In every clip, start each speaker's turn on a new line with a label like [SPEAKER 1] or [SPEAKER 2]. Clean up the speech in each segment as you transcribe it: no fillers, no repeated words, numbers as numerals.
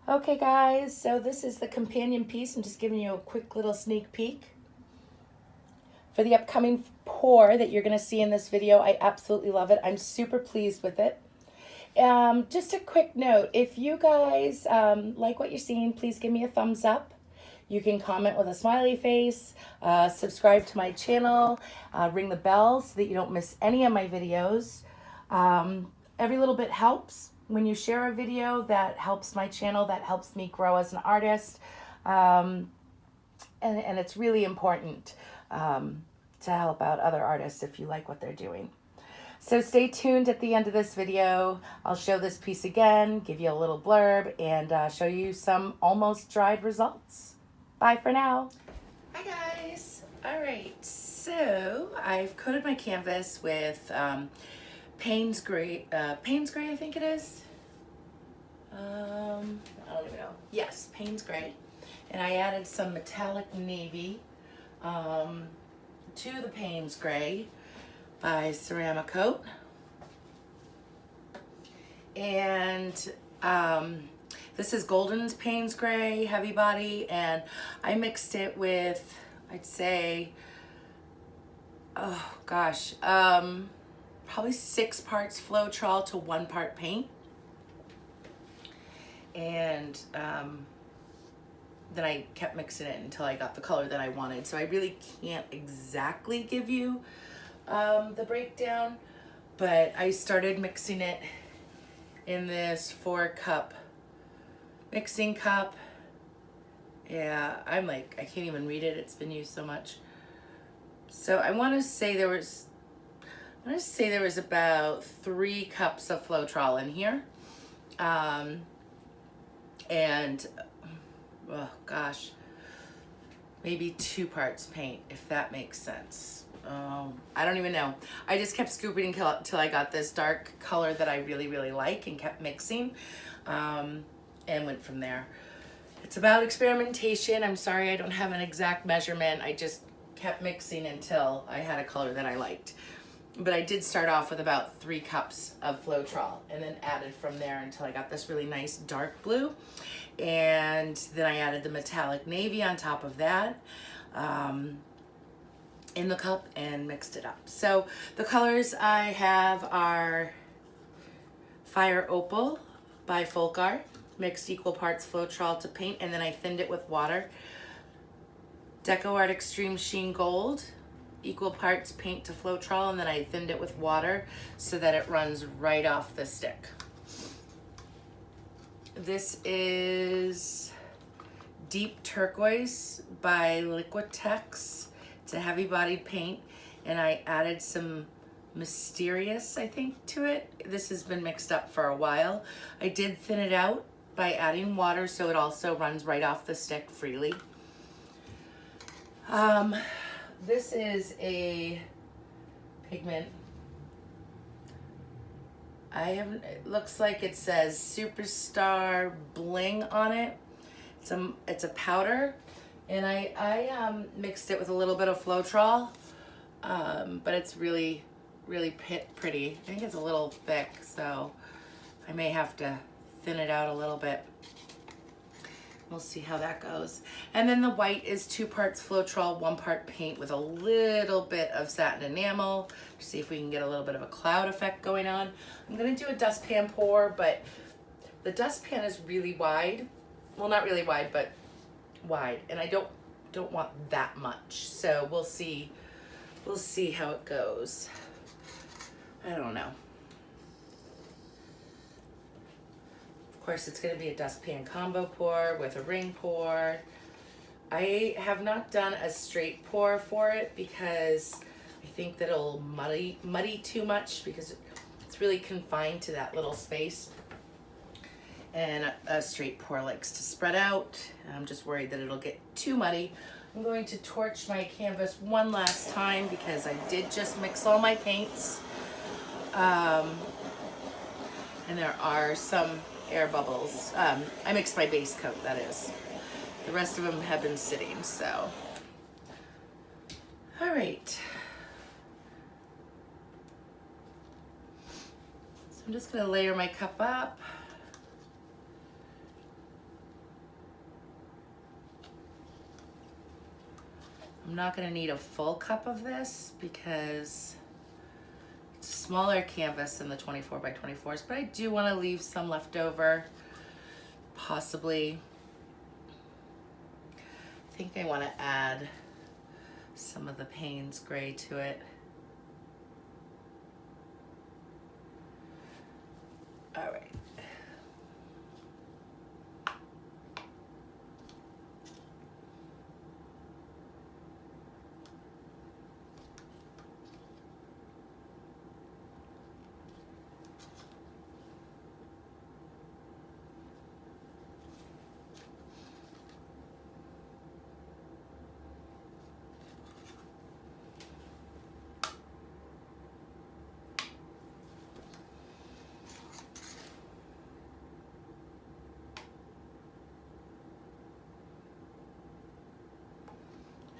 [SPEAKER 1] Okay guys, so this is the companion piece. I'm just giving you a quick little sneak peek for the upcoming pour that you're going to see in this video. I absolutely love it. I'm super pleased with it. Just a quick note, if you guys like what you're seeing, please give me a thumbs up. You can comment with a smiley face, subscribe to my channel, ring the bell so that you don't miss any of my videos. Every little bit helps. When you share a video, that helps my channel, that helps me grow as an artist. And it's really important to help out other artists if you like what they're doing. So stay tuned at the end of this video. I'll show this piece again, give you a little blurb, and show you some almost dried results. Bye for now. Hi guys. All right, so I've coated my canvas with Payne's Gray, I think it is. I don't even know. Yes, Payne's Gray. And I added some metallic navy to the Payne's Gray by Ceramicoat. And this is Golden's Payne's Gray, heavy body, and I mixed it with, I'd say, oh gosh, probably 6 parts Floetrol to 1 part paint. And then I kept mixing it until I got the color that I wanted. So I really can't exactly give you the breakdown, but I started mixing it in this 4-cup mixing cup. Yeah, I'm like, I can't even read it. It's been used so much. So I want to say there was about 3 cups of Floetrol in here. And oh gosh, maybe 2 parts paint, if that makes sense. I don't even know. I just kept scooping until I got this dark color that I really, really like, and kept mixing, and went from there. It's about experimentation. I'm sorry I don't have an exact measurement. I just kept mixing until I had a color that I liked. But I did start off with about 3 cups of Floetrol and then added from there until I got this really nice dark blue. And then I added the metallic navy on top of that in the cup and mixed it up. So the colors I have are Fire Opal by Folk Art, mixed equal parts Floetrol to paint, and then I thinned it with water. decoart Extreme Sheen Gold, equal parts paint to Floetrol, and then I thinned it with water so that it runs right off the stick. This is Deep Turquoise by Liquitex. It's a heavy bodied paint, and I added some Mysterious, I think, to it. This has been mixed up for a while. I did thin it out by adding water so it also runs right off the stick freely. This is a pigment. It looks like it says Superstar Bling on it. It's a powder, and I mixed it with a little bit of Floetrol, but it's really, really pretty. I think it's a little thick, so I may have to thin it out a little bit. We'll see how that goes. And then the white is 2 parts Floetrol, 1 part paint with a little bit of satin enamel to see if we can get a little bit of a cloud effect going on. I'm gonna do a dustpan pour, but the dustpan is really wide. Well, not really wide, but wide, and I don't want that much. So we'll see how it goes. I don't know. Of course, it's going to be a dustpan combo pour with a ring pour. I have not done a straight pour for it because I think that it'll muddy too much because it's really confined to that little space. And a straight pour likes to spread out. I'm just worried that it'll get too muddy. I'm going to torch my canvas one last time because I did just mix all my paints. And there are some air bubbles. I mixed my base coat, that is. The rest of them have been sitting, so. All right. So I'm just gonna layer my cup up. I'm not gonna need a full cup of this because it's a smaller canvas than the 24 by 24s, but I do wanna leave some left over, possibly. I think I wanna add some of the Payne's gray to it. All right.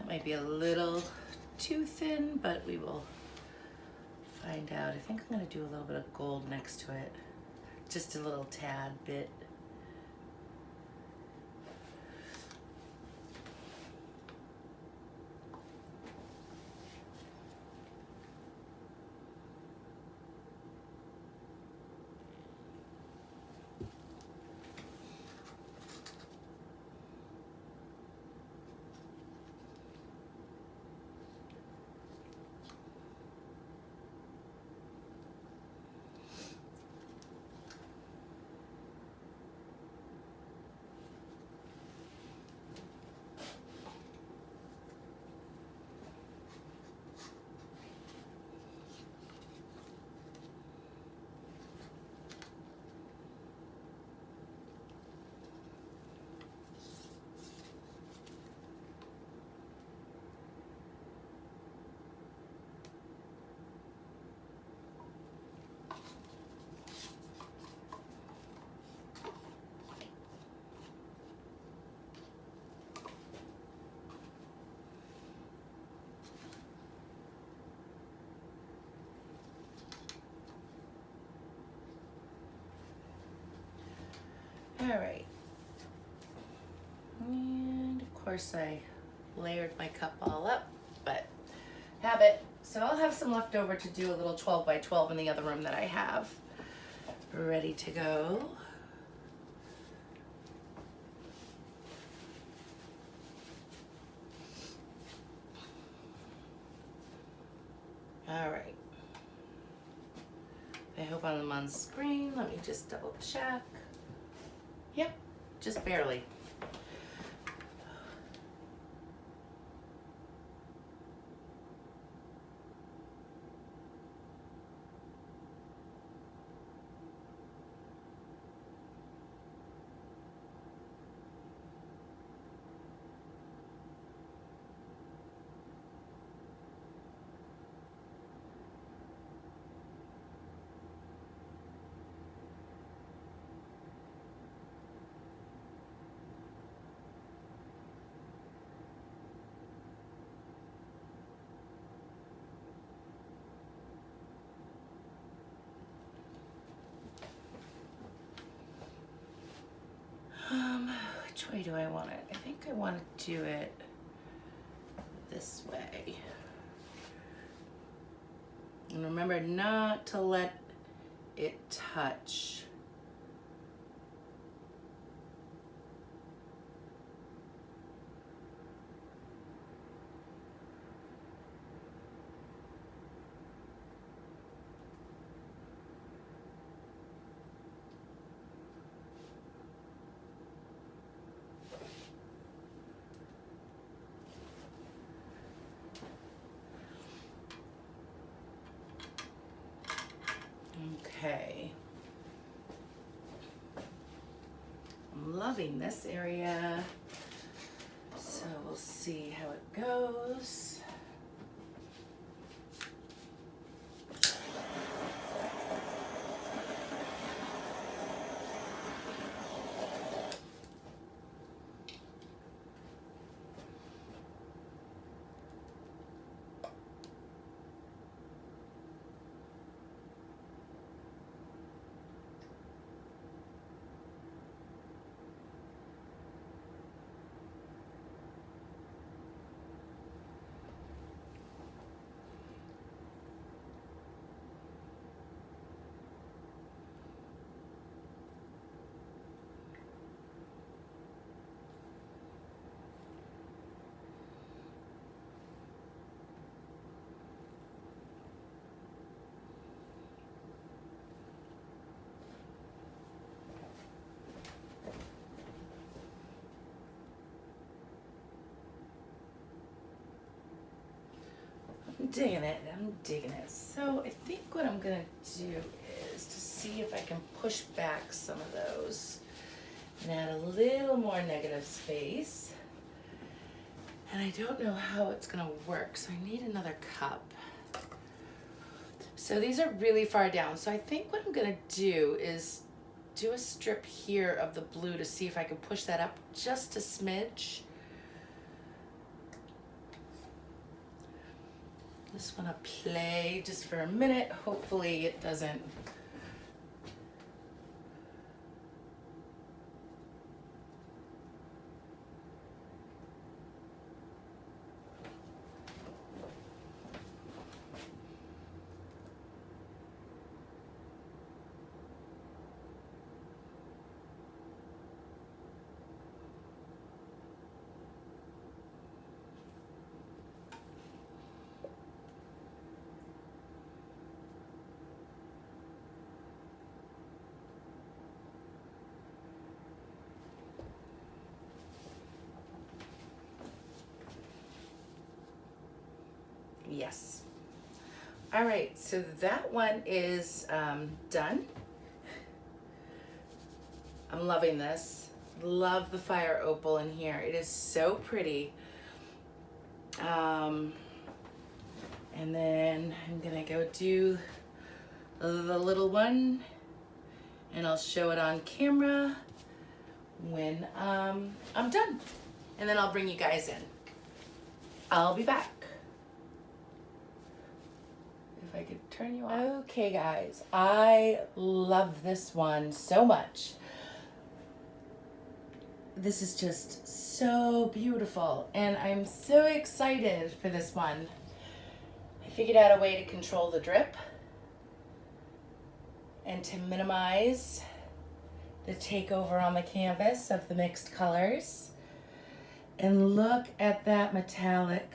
[SPEAKER 1] Might be a little too thin, but we will find out. I think I'm going to do a little bit of gold next to it, just a little tad bit. All right, and of course I layered my cup all up, but habit. So I'll have some left over to do a little 12 by 12 in the other room that I have ready to go. All right. I hope I'm on screen. Let me just double check. Yep, just barely. Which way do I want it? I think I want to do it this way. And remember not to let it touch. Okay. I'm loving this area. So we'll see how it goes. digging it. I'm digging it. So I think what I'm gonna do is to see if I can push back some of those and add a little more negative space. And I don't know how it's gonna work, so I need another cup. So these are really far down. So I think what I'm gonna do is do a strip here of the blue to see if I can push that up just a smidge. Just wanna play just for a minute. Hopefully it doesn't. Yes. All right, so that one is done. I'm loving this. Love the fire opal in here. It is so pretty. And then I'm gonna go do the little one, and I'll show it on camera when I'm done. And then I'll bring you guys in. I'll be back. If I could turn you on. Okay guys, I love this one so much. This is just so beautiful, and I'm so excited for this one. I figured out a way to control the drip and to minimize the takeover on the canvas of the mixed colors. And look at that metallic.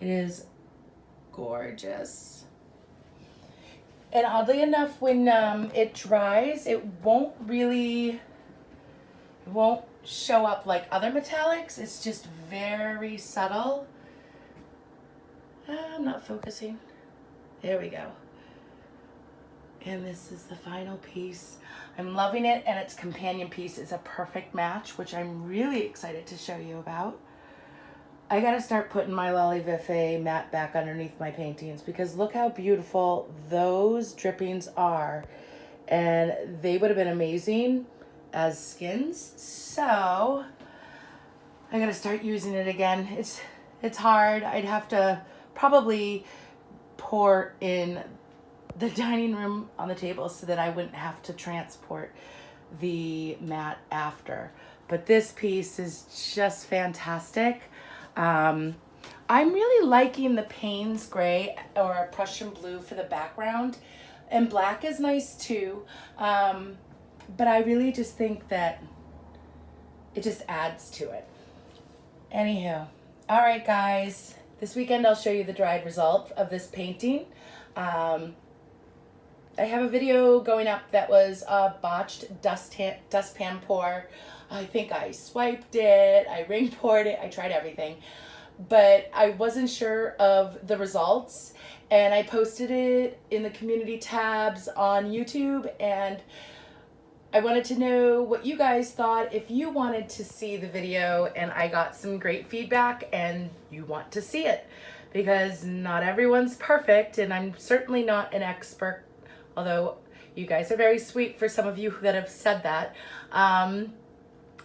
[SPEAKER 1] It is gorgeous. And oddly enough, when it dries, it won't show up like other metallics. It's just very subtle. I'm not focusing. There we go. And this is the final piece. I'm loving it, and its companion piece is a perfect match, which I'm really excited to show you about. I gotta start putting my LOLIVEFE mat back underneath my paintings, because look how beautiful those drippings are. And they would have been amazing as skins. So I gotta start using it again. It's hard. I'd have to probably pour in the dining room on the table so that I wouldn't have to transport the mat after. But this piece is just fantastic. I'm really liking the Payne's gray or a Prussian blue for the background, and black is nice too. But I really just think that it just adds to it. Anywho, all right guys, this weekend I'll show you the dried result of this painting. I have a video going up that was a botched dustpan pour. I think I swiped it, I ring poured it, I tried everything. But I wasn't sure of the results, and I posted it in the community tabs on YouTube, and I wanted to know what you guys thought, if you wanted to see the video, and I got some great feedback and you want to see it, because not everyone's perfect, and I'm certainly not an expert, although you guys are very sweet for some of you that have said that.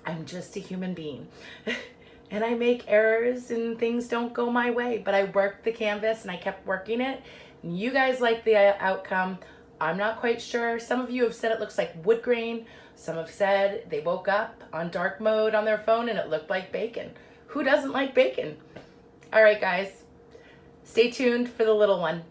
[SPEAKER 1] I'm just a human being. And I make errors and things don't go my way, but I worked the canvas and I kept working it. And you guys like the outcome. I'm not quite sure. Some of you have said it looks like wood grain. Some have said they woke up on dark mode on their phone and it looked like bacon. Who doesn't like bacon? All right, guys, stay tuned for the little one.